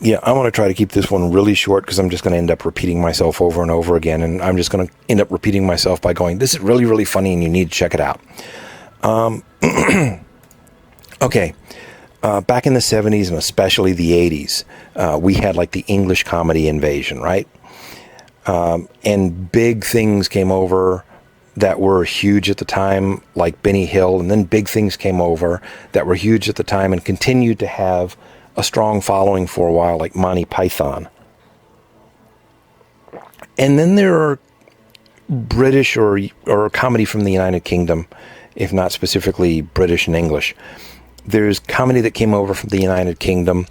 Yeah, I want to try to keep this one really short because I'm just going to end up repeating myself over and over again. And I'm just going to end up repeating myself by going, this is really, really funny and you need to check it out. Okay. Back in the 70s and especially the 80s, we had like the English comedy invasion, right? And big things came over that were huge at the time, like Benny Hill. And then big things came over that were huge at the time and continued to have a strong following for a while, like Monty Python. And then there are British or comedy from the United Kingdom, if not specifically British and English. There's comedy that came over from the United Kingdom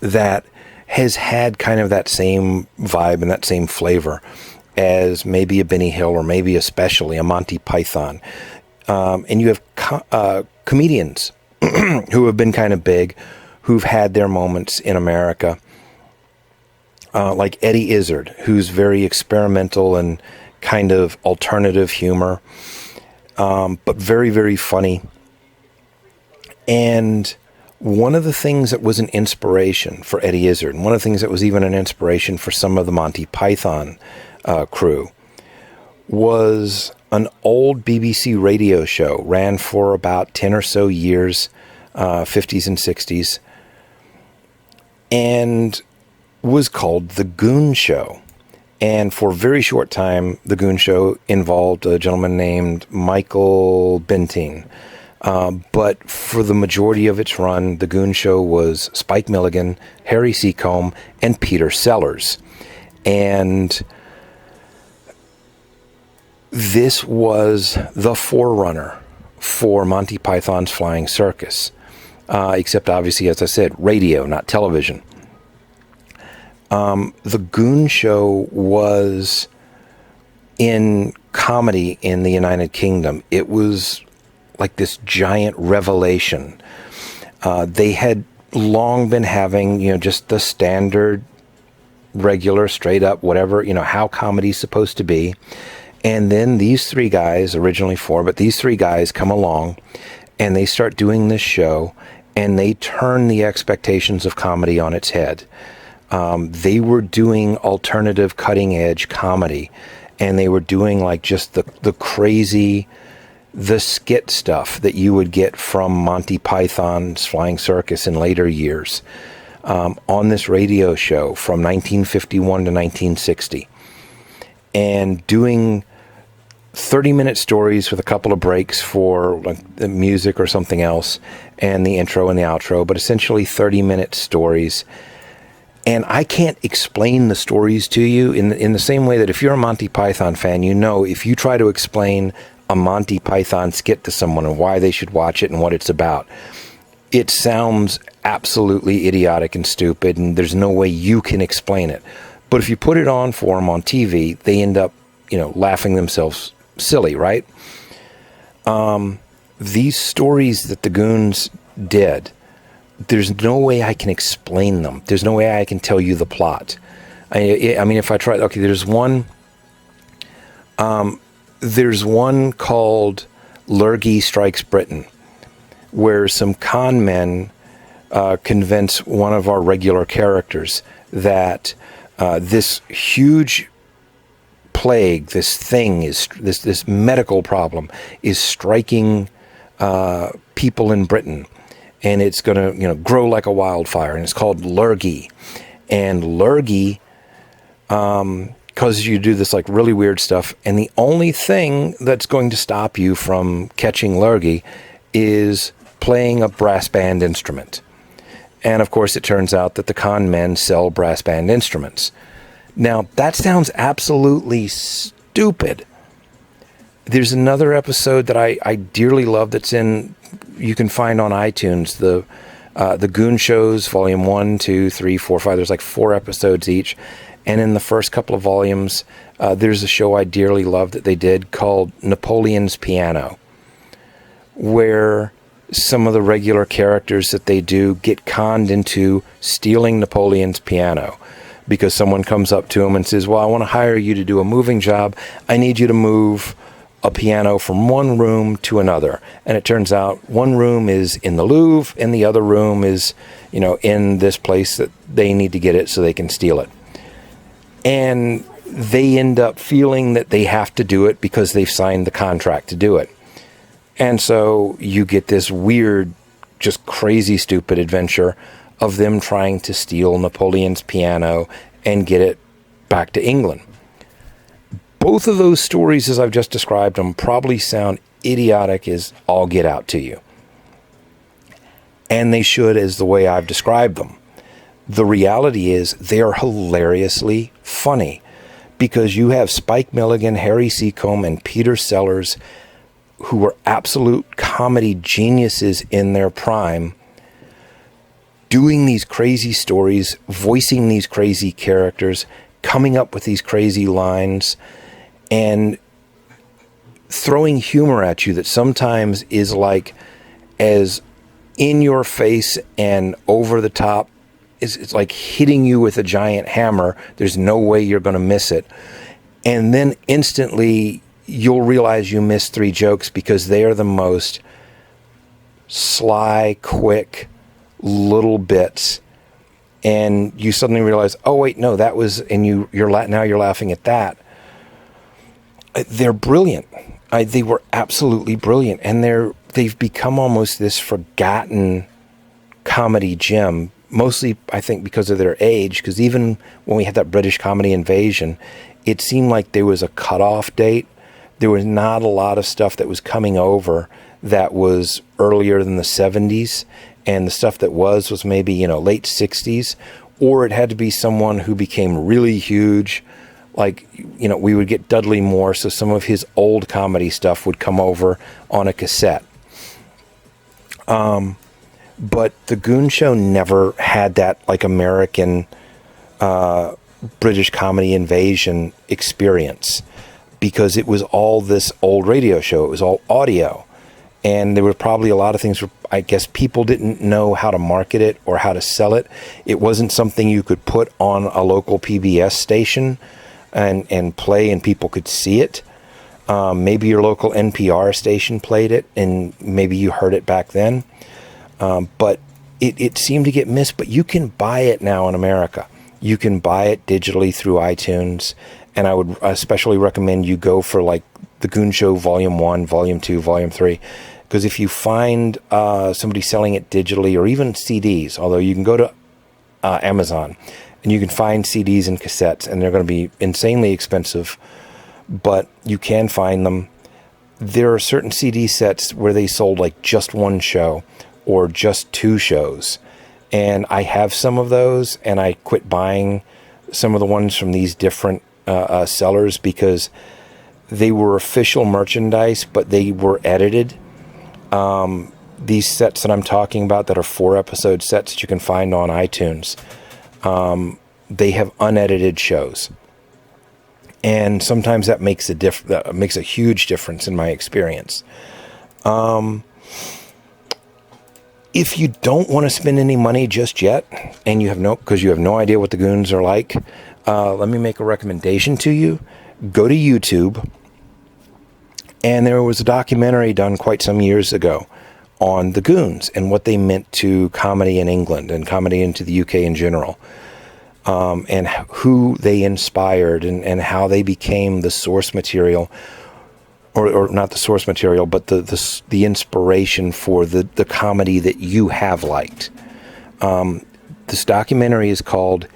that has had kind of that same vibe and that same flavor as maybe a Benny Hill or maybe especially a Monty Python. And you have comedians who have been kind of big, who've had their moments in America, like Eddie Izzard, who's very experimental and kind of alternative humor, but very, very funny. And one of the things that was an inspiration for Eddie Izzard, and one of the things that was even an inspiration for some of the Monty Python crew, was an old BBC radio show, ran for about 10 or so years, 50s and 60s, and was called The Goon Show. And for a very short time, The Goon Show involved a gentleman named Michael Bentine. But for the majority of its run, The Goon Show was Spike Milligan, Harry Seacombe, and Peter Sellers. And this was the forerunner for Monty Python's Flying Circus. Except obviously, as I said, radio, not television. The Goon Show was in comedy in the United Kingdom. It was like this giant revelation. They had long been having, just the standard, regular, straight up, whatever, how comedy's supposed to be. And then these three guys, originally four, but these three guys come along and they start doing this show and they turn the expectations of comedy on its head. They were doing alternative cutting edge comedy, and they were doing like just the crazy, the skit stuff that you would get from Monty Python's Flying Circus in later years, on this radio show from 1951 to 1960, and doing 30-minute stories with a couple of breaks for like the music or something else, and the intro and the outro, but essentially 30-minute stories. And I can't explain the stories to you in the same way that if you're a Monty Python fan, if you try to explain a Monty Python skit to someone and why they should watch it and what it's about, it sounds absolutely idiotic and stupid, and there's no way you can explain it. But if you put it on for them on TV, they end up, laughing themselves silly, right? These stories that the Goons did, there's no way I can explain them. There's no way I can tell you the plot. I mean, if I try, okay, there's one called Lurgy Strikes Britain, where some con men convince one of our regular characters that this huge plague, this thing, is this medical problem is striking people in Britain, and it's going to grow like a wildfire, and it's called Lurgy. And Lurgy causes you to do this like really weird stuff, and the only thing that's going to stop you from catching Lurgy is playing a brass band instrument. And of course it turns out that the con men sell brass band instruments. Now that sounds absolutely stupid. There's another episode that I dearly love that's you can find on iTunes, the Goon Shows, volume 1, 2, 3, 4, 5. There's like 4 episodes each. And in the first couple of volumes, there's a show I dearly love that they did called Napoleon's Piano, where some of the regular characters that they do get conned into stealing Napoleon's piano, because someone comes up to them and says, well, I want to hire you to do a moving job. I need you to move a piano from one room to another. And it turns out one room is in the Louvre and the other room is, in this place that they need to get it so they can steal it. And they end up feeling that they have to do it because they've signed the contract to do it. And so you get this weird, just crazy, stupid adventure of them trying to steal Napoleon's piano and get it back to England. Both of those stories, as I've just described them, probably sound idiotic as all get out to you. And they should, as the way I've described them. The reality is they are hilariously funny because you have Spike Milligan, Harry Seacombe, and Peter Sellers, who were absolute comedy geniuses in their prime, doing these crazy stories, voicing these crazy characters, coming up with these crazy lines, and throwing humor at you that sometimes is like as in your face and over the top. It's like hitting you with a giant hammer. There's no way you're going to miss it. And then instantly you'll realize you missed 3 jokes because they are the most sly, quick little bits. And you suddenly realize, oh wait, no, that was, and now you're laughing at that. They're brilliant. They were absolutely brilliant. And they've become almost this forgotten comedy gem, mostly, I think, because of their age, because even when we had that British comedy invasion, it seemed like there was a cutoff date. There was not a lot of stuff that was coming over that was earlier than the 70s, and the stuff that was maybe, late 60s, or it had to be someone who became really huge. Like, we would get Dudley Moore, so some of his old comedy stuff would come over on a cassette. But the Goon Show never had that, like, American British comedy invasion experience because it was all this old radio show. It was all audio. And there were probably a lot of things where I guess people didn't know how to market it or how to sell it. It wasn't something you could put on a local PBS station and play and people could see it. Maybe your local NPR station played it and maybe you heard it back then. But it seemed to get missed. But you can buy it now in America. You can buy it digitally through iTunes. And I would especially recommend you go for like the Goon Show Volume 1, Volume 2, Volume 3. Because if you find somebody selling it digitally or even CDs, although you can go to Amazon and you can find CDs and cassettes and they're going to be insanely expensive, but you can find them. There are certain CD sets where they sold like just one show or just 2 shows. And I have some of those and I quit buying some of the ones from these different sellers because they were official merchandise, but they were edited. These sets that I'm talking about that are 4-episode sets that you can find on iTunes, they have unedited shows. And sometimes that makes a huge difference in my experience. If you don't want to spend any money just yet, and because you have no idea what the Goons are like, let me make a recommendation to you. Go to YouTube. And there was a documentary done quite some years ago on the Goons and what they meant to comedy in England and comedy into the UK in general. And who they inspired and how they became the source material, or not the source material, but the inspiration for the comedy that you have liked. This documentary is called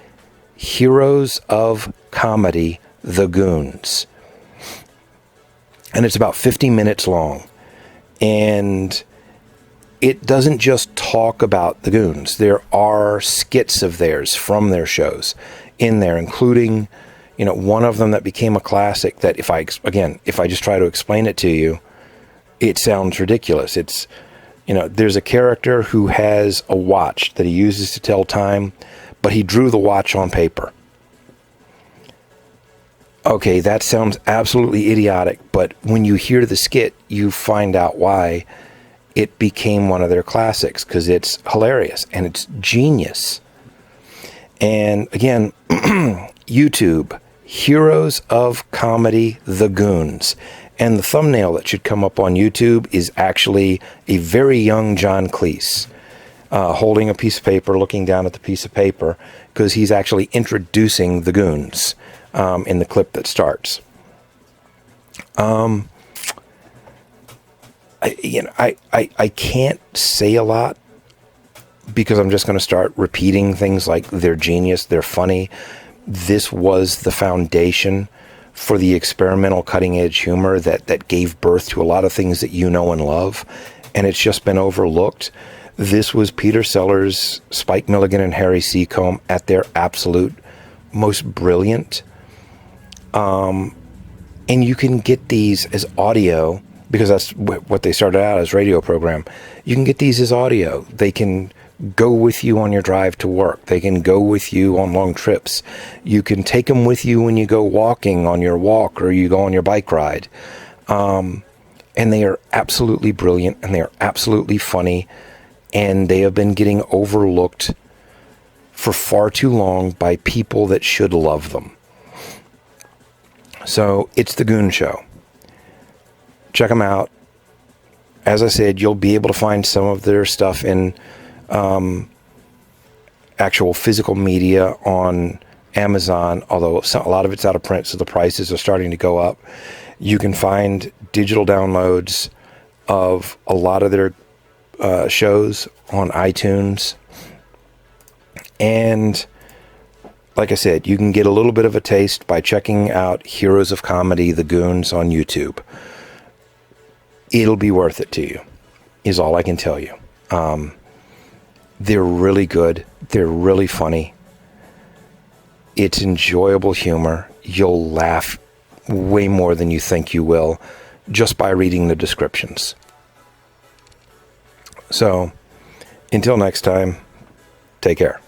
Heroes of Comedy, The Goons. And it's about 50 minutes long. And it doesn't just talk about the Goons. There are skits of theirs from their shows in there, including, one of them that became a classic that if I just try to explain it to you, it sounds ridiculous. It's, there's a character who has a watch that he uses to tell time, but he drew the watch on paper. Okay, that sounds absolutely idiotic, but when you hear the skit, you find out why it became one of their classics, because it's hilarious and it's genius. And again, YouTube, Heroes of Comedy, The Goons. And the thumbnail that should come up on YouTube is actually a very young John Cleese holding a piece of paper, looking down at the piece of paper, because he's actually introducing the Goons in the clip that starts. I can't say a lot because I'm just going to start repeating things like they're genius, they're funny. This was the foundation for the experimental cutting-edge humor that gave birth to a lot of things that you know and love, and it's just been overlooked. This was Peter Sellers, Spike Milligan, and Harry Seacombe at their absolute most brilliant. And you can get these as audio, because that's what they started out as, radio program. You can get these as audio. They can go with you on your drive to work. They can go with you on long trips. You can take them with you when you go walking on your walk or you go on your bike ride. And they are absolutely brilliant, and they are absolutely funny, and they have been getting overlooked for far too long by people that should love them. So it's the Goon Show. Check them out. As I said, you'll be able to find some of their stuff in actual physical media on Amazon, although a lot of it's out of print, so the prices are starting to go up. You can find digital downloads of a lot of their shows on iTunes. And like I said, you can get a little bit of a taste by checking out Heroes of Comedy, the Goons, on YouTube. It'll be worth it to you, is all I can tell you. They're really good. They're really funny. It's enjoyable humor. You'll laugh way more than you think you will just by reading the descriptions. So, until next time, take care.